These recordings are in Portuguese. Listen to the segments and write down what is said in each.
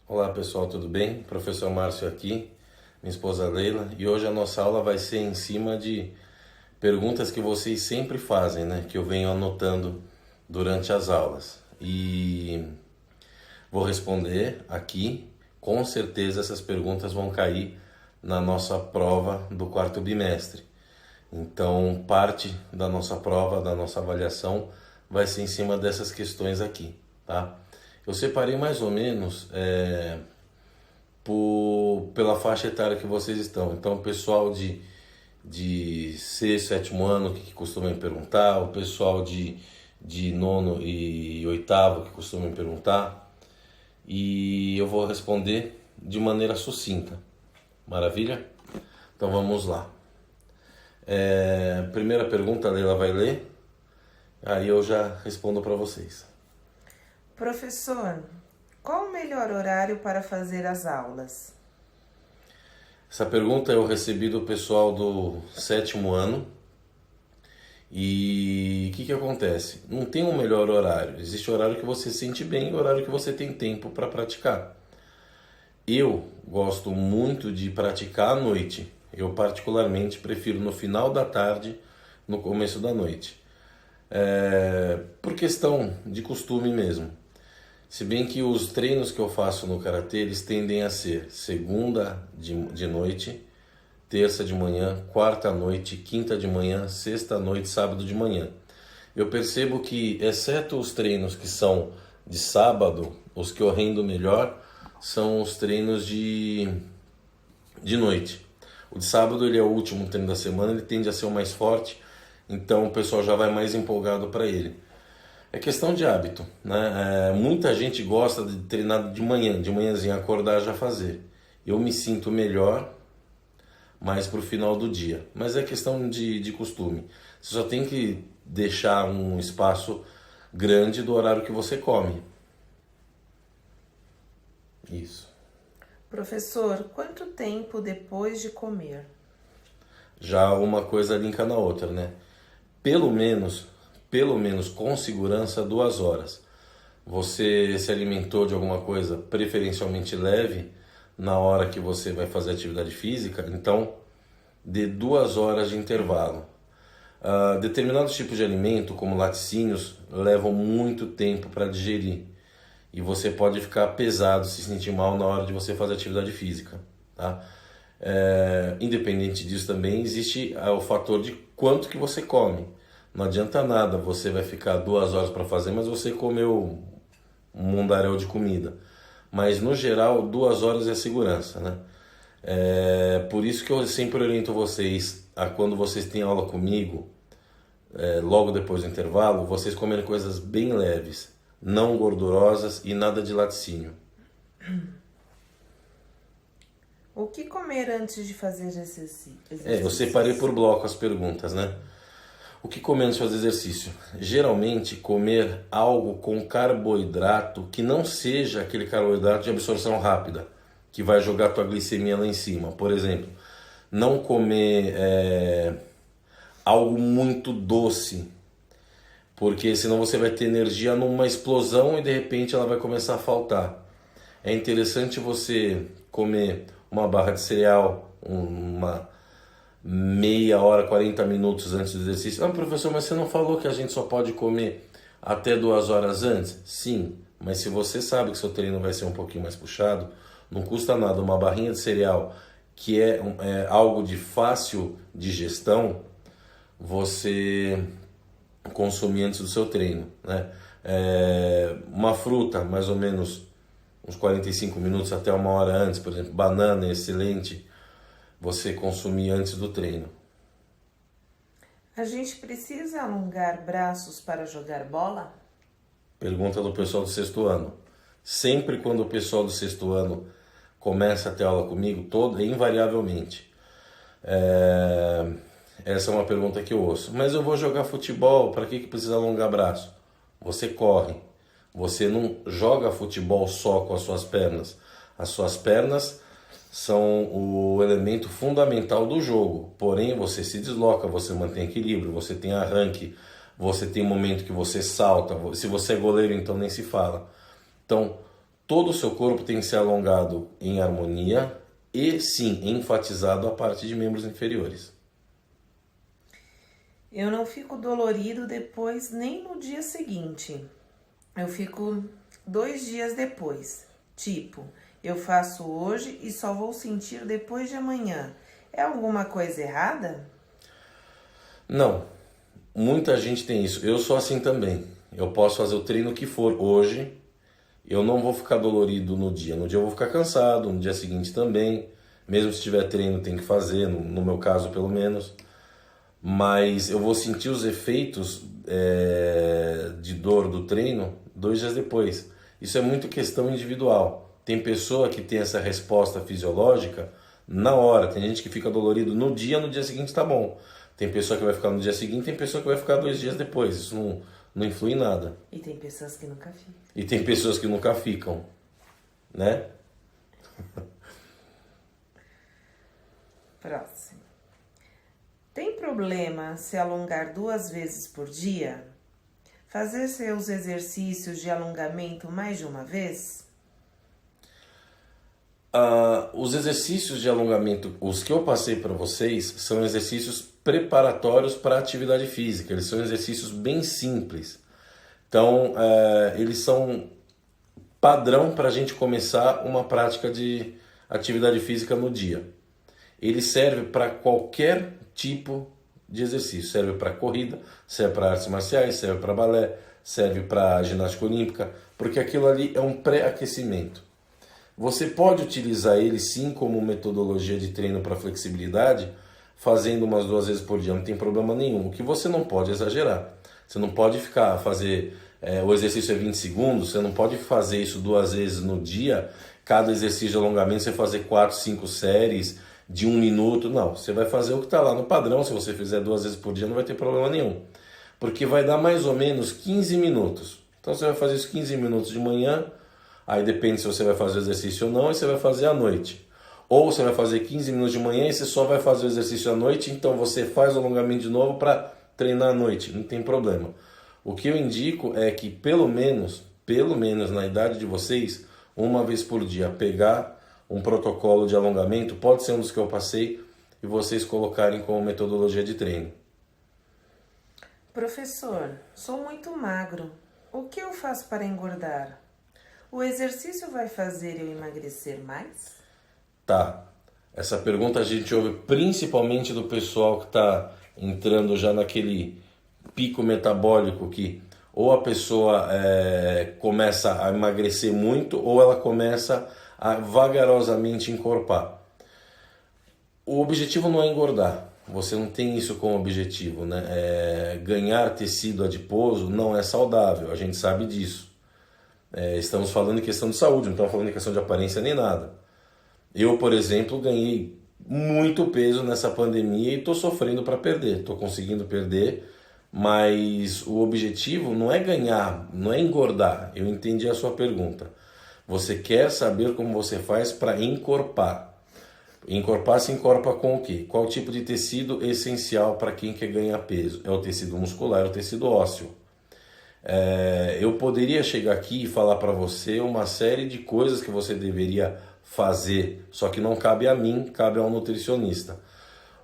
Olá pessoal, tudo bem? Professor Márcio aqui, minha esposa Leila, e hoje a nossa aula vai ser em cima de perguntas que vocês sempre fazem, né? Que eu venho anotando durante as aulas. E vou responder aqui, com certeza essas perguntas vão cair na nossa prova do quarto bimestre. Então, parte da nossa prova, da nossa avaliação, vai ser em cima dessas questões aqui, tá? Eu separei mais ou menos pela faixa etária que vocês estão. Então, o pessoal de sexto, sétimo ano que costuma me perguntar, o pessoal de nono e oitavo que costuma me perguntar, e eu vou responder de maneira sucinta. Maravilha? Então vamos lá. Primeira pergunta, a Leila vai ler, aí eu já respondo para vocês. Professor, qual o melhor horário para fazer as aulas? Essa pergunta eu recebi do pessoal do sétimo ano. E o que acontece? Não tem um melhor horário. Existe o horário que você se sente bem e o horário que você tem tempo para praticar. Eu gosto muito de praticar à noite. Eu particularmente prefiro no final da tarde, no começo da noite. Por questão de costume mesmo. Se bem que os treinos que eu faço no Karatê, eles tendem a ser segunda de noite, terça de manhã, quarta à noite, quinta de manhã, sexta à noite, sábado de manhã. Eu percebo que, exceto os treinos que são de sábado, os que eu rendo melhor são os treinos de noite. O de sábado ele é o último treino da semana, ele tende a ser o mais forte, então o pessoal já vai mais empolgado para ele. É questão de hábito, né? Muita gente gosta de treinar de manhãzinha, acordar já fazer. Eu me sinto melhor mais pro final do dia, mas é questão de costume. Você só tem que deixar um espaço grande do horário que você come. Isso. Professor, quanto tempo depois de comer? Já uma coisa linka na outra, né? Pelo menos com segurança 2 horas. Você se alimentou de alguma coisa preferencialmente leve na hora que você vai fazer atividade física, então dê 2 horas de intervalo. Determinados tipos de alimento, como laticínios, levam muito tempo para digerir e você pode ficar pesado, se sentir mal na hora de você fazer atividade física, tá? Independente disso também existe o fator de quanto que você come. Não adianta nada, você vai ficar 2 horas para fazer, mas você comeu um mundaréu de comida. Mas no geral, 2 horas é segurança, né? Por isso que eu sempre oriento vocês a, quando vocês têm aula comigo, logo depois do intervalo, vocês comerem coisas bem leves, não gordurosas e nada de laticínio. O que comer antes de fazer exercício? Eu separei por bloco as perguntas, né? O que comer antes de fazer exercício? Geralmente comer algo com carboidrato que não seja aquele carboidrato de absorção rápida, que vai jogar a tua glicemia lá em cima. Por exemplo, não comer algo muito doce, porque senão você vai ter energia numa explosão e de repente ela vai começar a faltar. É interessante você comer uma barra de cereal, uma meia hora, 40 minutos antes do exercício. Professor, mas você não falou que a gente só pode comer até 2 horas antes? Sim, mas se você sabe que seu treino vai ser um pouquinho mais puxado, não custa nada uma barrinha de cereal, que é algo de fácil digestão, você consumir antes do seu treino, né? Uma fruta, mais ou menos uns 45 minutos até 1 hora antes, por exemplo, banana é excelente você consumir antes do treino. A gente precisa alongar braços para jogar bola? Pergunta do pessoal do sexto ano. Sempre quando o pessoal do sexto ano começa a ter aula comigo, invariavelmente. Essa é uma pergunta que eu ouço. Mas eu vou jogar futebol, para que precisa alongar braço? Você corre. Você não joga futebol só com as suas pernas. As suas pernas são o elemento fundamental do jogo. Porém, você se desloca, você mantém equilíbrio, você tem arranque, você tem um momento que você salta. Se você é goleiro, então nem se fala. Então, Todo o seu corpo tem que ser alongado em harmonia e sim, enfatizado a parte de membros inferiores. Eu não fico dolorido depois nem no dia seguinte. Eu fico 2 dias depois. Tipo, eu faço hoje e só vou sentir depois de amanhã. É alguma coisa errada? Não, muita gente tem isso. Eu sou assim também. Eu posso fazer o treino que for hoje, eu não vou ficar dolorido no dia. No dia eu vou ficar cansado, no dia seguinte também. Mesmo se tiver treino, tem que fazer, no meu caso pelo menos. Mas eu vou sentir os efeitos de dor do treino 2 dias depois. Isso é muito questão individual. Tem pessoa que tem essa resposta fisiológica na hora. Tem gente que fica dolorido no dia seguinte tá bom. Tem pessoa que vai ficar no dia seguinte, tem pessoa que vai ficar 2 dias depois. Isso não influi em nada. E tem pessoas que nunca ficam. E tem pessoas que nunca ficam, né? Próximo. Tem problema se alongar 2 vezes por dia? Fazer seus exercícios de alongamento mais de uma vez? Os exercícios de alongamento, os que eu passei para vocês, são exercícios preparatórios para a atividade física. Eles são exercícios bem simples. Então, eles são padrão para a gente começar uma prática de atividade física no dia. Ele serve para qualquer tipo de exercício. Serve para corrida, serve para artes marciais, serve para balé, serve para ginástica olímpica, porque aquilo ali é um pré-aquecimento. Você pode utilizar ele sim como metodologia de treino para flexibilidade, fazendo umas 2 vezes por dia, não tem problema nenhum. O que você não pode exagerar. Você não pode fazer o exercício é 20 segundos, você não pode fazer isso 2 vezes no dia, cada exercício de alongamento você fazer 4, 5 séries de 1 minuto. Não, você vai fazer o que está lá no padrão. Se você fizer 2 vezes por dia não vai ter problema nenhum, porque vai dar mais ou menos 15 minutos. Então você vai fazer isso 15 minutos de manhã, aí depende se você vai fazer o exercício ou não, e você vai fazer à noite. Ou você vai fazer 15 minutos de manhã e você só vai fazer o exercício à noite, então você faz o alongamento de novo para treinar à noite, não tem problema. O que eu indico é que pelo menos na idade de vocês, 1 vez por dia, pegar um protocolo de alongamento, pode ser um dos que eu passei, e vocês colocarem como metodologia de treino. Professor, sou muito magro. O que eu faço para engordar? O exercício vai fazer eu emagrecer mais? Tá, essa pergunta a gente ouve principalmente do pessoal que está entrando já naquele pico metabólico que ou a pessoa começa a emagrecer muito ou ela começa a vagarosamente encorpar. O objetivo não é engordar, você não tem isso como objetivo, né? Ganhar tecido adiposo não é saudável, a gente sabe disso. Estamos falando em questão de saúde, não estamos falando em questão de aparência nem nada. Eu, por exemplo, ganhei muito peso nessa pandemia e estou sofrendo para perder. Estou conseguindo perder, mas o objetivo não é ganhar, não é engordar. Eu entendi a sua pergunta. Você quer saber como você faz para encorpar. Encorpar se encorpa com o quê? Qual tipo de tecido essencial para quem quer ganhar peso? É o tecido muscular, é o tecido ósseo. Eu poderia chegar aqui e falar para você uma série de coisas que você deveria fazer, só que não cabe a mim, cabe ao nutricionista.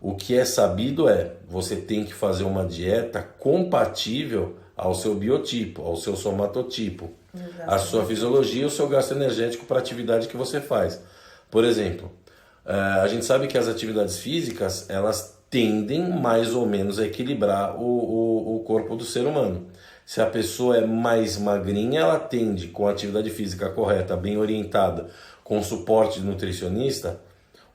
O que é sabido você tem que fazer uma dieta compatível ao seu biotipo, ao seu somatotipo, à sua fisiologia, o seu gasto energético para a atividade que você faz. Por exemplo, a gente sabe que as atividades físicas, elas tendem mais ou menos a equilibrar o corpo do ser humano. Se a pessoa é mais magrinha, ela tende, com a atividade física correta, bem orientada, com suporte de nutricionista,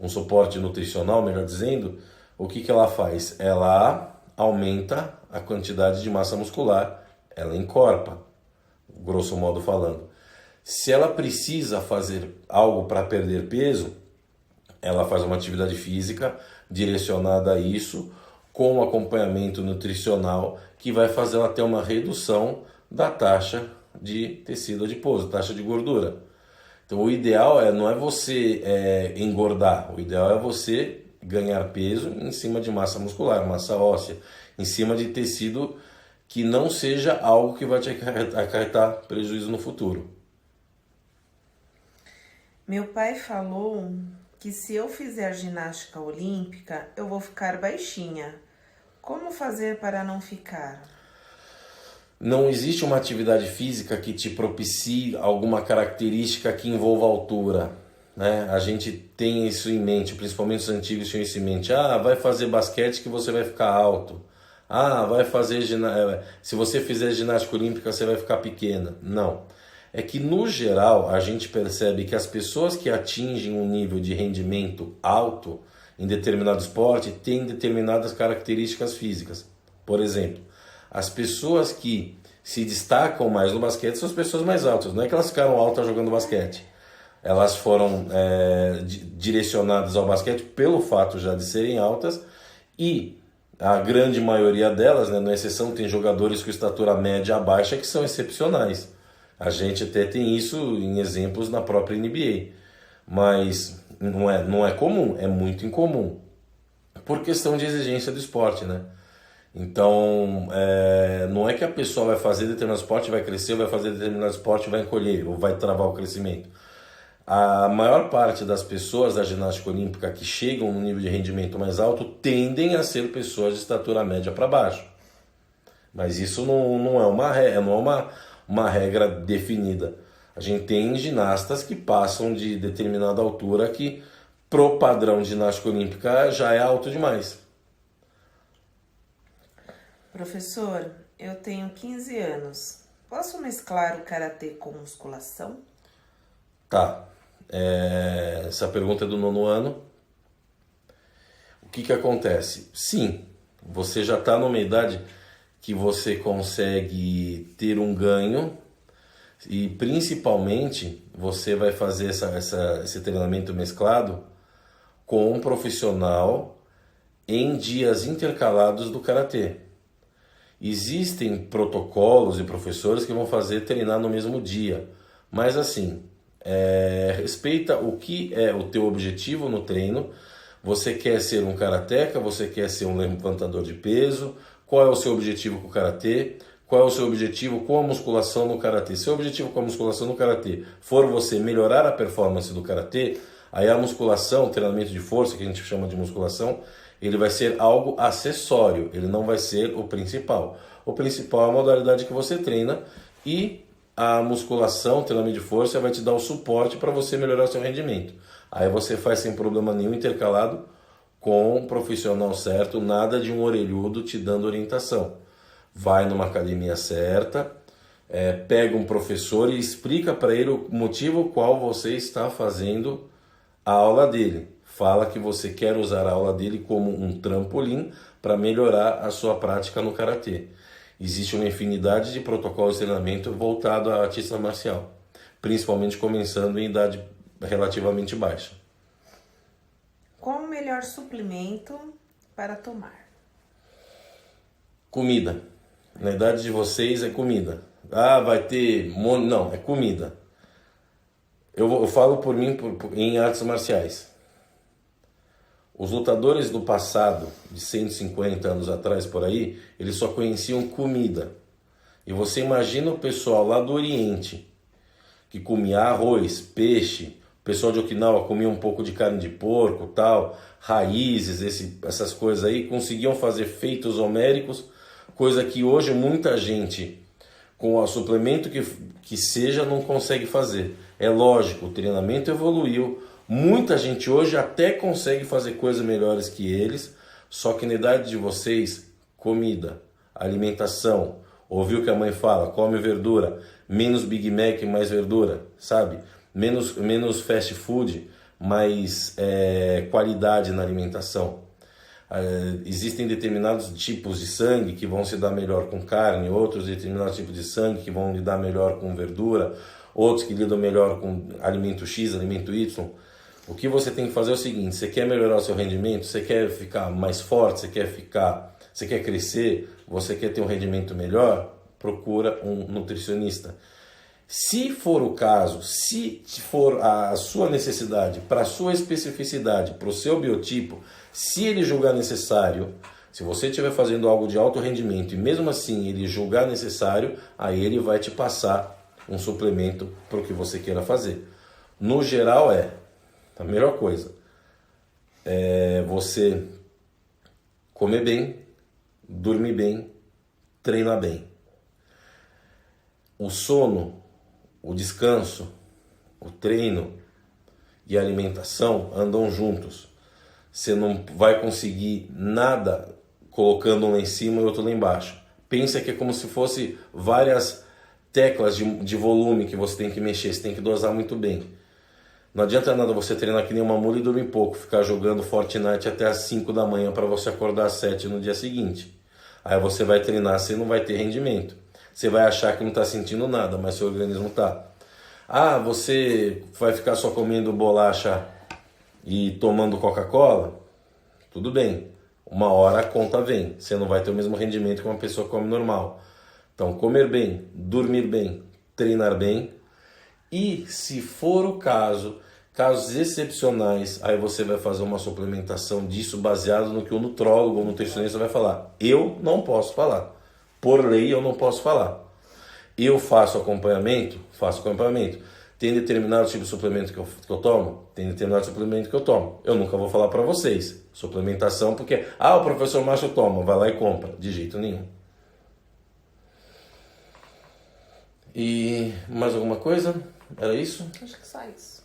um suporte nutricional, melhor dizendo, o que ela faz? Ela aumenta a quantidade de massa muscular, ela encorpa, grosso modo falando. Se ela precisa fazer algo para perder peso, ela faz uma atividade física direcionada a isso, com acompanhamento nutricional, que vai fazer ela ter uma redução da taxa de tecido adiposo, taxa de gordura. Então o ideal não é você engordar, o ideal é você ganhar peso em cima de massa muscular, massa óssea, em cima de tecido que não seja algo que vai te acarretar prejuízo no futuro. Meu pai falou que se eu fizer ginástica olímpica, eu vou ficar baixinha. Como fazer para não ficar? Não existe uma atividade física que te propicie alguma característica que envolva altura, né? A gente tem isso em mente, principalmente os antigos tinham isso em mente. Ah, vai fazer basquete que você vai ficar alto. Ah, vai fazer se você fizer ginástica olímpica você vai ficar pequena. Não. É que no geral a gente percebe que as pessoas que atingem um nível de rendimento alto em determinado esporte têm determinadas características físicas. Por exemplo, as pessoas que se destacam mais no basquete são as pessoas mais altas. Não é que elas ficaram altas jogando basquete. Elas foram direcionadas ao basquete pelo fato já de serem altas, e a grande maioria delas, né, na exceção, tem jogadores com estatura média a baixa que são excepcionais. A gente até tem isso em exemplos na própria NBA. Mas não é comum, é muito incomum. Por questão de exigência do esporte, né? Então, não é que a pessoa vai fazer determinado esporte, vai crescer, vai fazer determinado esporte, vai encolher, ou vai travar o crescimento. A maior parte das pessoas da ginástica olímpica que chegam no nível de rendimento mais alto tendem a ser pessoas de estatura média para baixo. Mas isso não é uma regra definida. A gente tem ginastas que passam de determinada altura que, pro padrão de ginástica olímpica, já é alto demais. Professor, eu tenho 15 anos. Posso mesclar o karatê com musculação? Tá. Essa pergunta é do 9º ano. O que acontece? Sim, você já está numa idade que você consegue ter um ganho, e principalmente você vai fazer esse treinamento mesclado com um profissional em dias intercalados do karatê. Existem protocolos e professores que vão treinar no mesmo dia, mas assim, respeita o que é o teu objetivo no treino. Você quer ser um karateca, você quer ser um levantador de peso? Qual é o seu objetivo com o karatê? Qual é o seu objetivo com a musculação no karatê? Se o objetivo com a musculação no karatê for você melhorar a performance do karatê, aí a musculação, o treinamento de força, que a gente chama de musculação, ele vai ser algo acessório, ele não vai ser o principal. O principal é a modalidade que você treina, e a musculação, o treinamento de força, vai te dar o suporte para você melhorar o seu rendimento. Aí você faz sem problema nenhum, intercalado com um profissional certo, nada de um orelhudo te dando orientação. Vai numa academia certa, pega um professor e explica para ele o motivo qual você está fazendo a aula dele. Fala que você quer usar a aula dele como um trampolim para melhorar a sua prática no karatê. Existe uma infinidade de protocolos de treinamento voltado à artista marcial, principalmente começando em idade relativamente baixa. Qual o melhor suplemento para tomar? Comida. Na idade de vocês é comida. Ah, vai ter... Não, é comida. Eu falo por mim em artes marciais. Os lutadores do passado, de 150 anos atrás por aí, eles só conheciam comida. E você imagina o pessoal lá do Oriente, que comia arroz, peixe, o pessoal de Okinawa comia um pouco de carne de porco, tal, raízes, essas coisas aí, conseguiam fazer feitos homéricos, coisa que hoje muita gente, com o suplemento que seja, não consegue fazer. É lógico, o treinamento evoluiu, muita gente hoje até consegue fazer coisas melhores que eles, só que na idade de vocês, comida, alimentação, ouviu o que a mãe fala, come verdura, menos Big Mac, mais verdura, sabe? Menos fast food, mais qualidade na alimentação. Existem determinados tipos de sangue que vão se dar melhor com carne, outros determinados tipos de sangue que vão lidar melhor com verdura, outros que lidam melhor com alimento X, alimento Y. O que você tem que fazer é o seguinte: você quer melhorar o seu rendimento, você quer ficar mais forte, você quer crescer, você quer ter um rendimento melhor, procura um nutricionista. Se for o caso, se for a sua necessidade, para a sua especificidade, para o seu biotipo, se ele julgar necessário, se você estiver fazendo algo de alto rendimento e mesmo assim ele julgar necessário, aí ele vai te passar um suplemento para o que você queira fazer. No geral a melhor coisa é você comer bem, dormir bem, treinar bem. O sono, o descanso, o treino e a alimentação andam juntos. Você não vai conseguir nada colocando um lá em cima e outro lá embaixo. Pensa que é como se fosse várias teclas de volume que você tem que mexer, você tem que dosar muito bem. Não adianta nada você treinar que nem uma mula e dormir pouco, ficar jogando Fortnite até as 5 da manhã para você acordar às 7 no dia seguinte. Aí você vai treinar, você não vai ter rendimento. Você vai achar que não está sentindo nada, mas seu organismo está. Ah, você vai ficar só comendo bolacha e tomando Coca-Cola? Tudo bem, uma hora a conta vem. Você não vai ter o mesmo rendimento que uma pessoa que come normal. Então, comer bem, dormir bem, treinar bem. E se for o caso, casos excepcionais, aí você vai fazer uma suplementação disso baseado no que o nutrólogo ou nutricionista vai falar. Eu não posso falar. Por lei eu não posso falar. Eu faço acompanhamento? Faço acompanhamento. Tem determinado tipo de suplemento que eu tomo? Tem determinado suplemento que eu tomo. Eu nunca vou falar para vocês. Suplementação porque, o professor Márcio toma, vai lá e compra. De jeito nenhum. E mais alguma coisa? Era isso? Acho que só isso.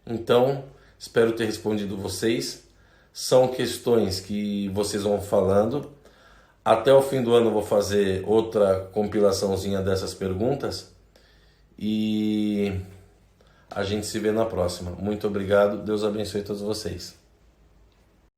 Então, espero ter respondido vocês. São questões que vocês vão falando. Até o fim do ano eu vou fazer outra compilaçãozinha dessas perguntas. E a gente se vê na próxima. Muito obrigado. Deus abençoe todos vocês.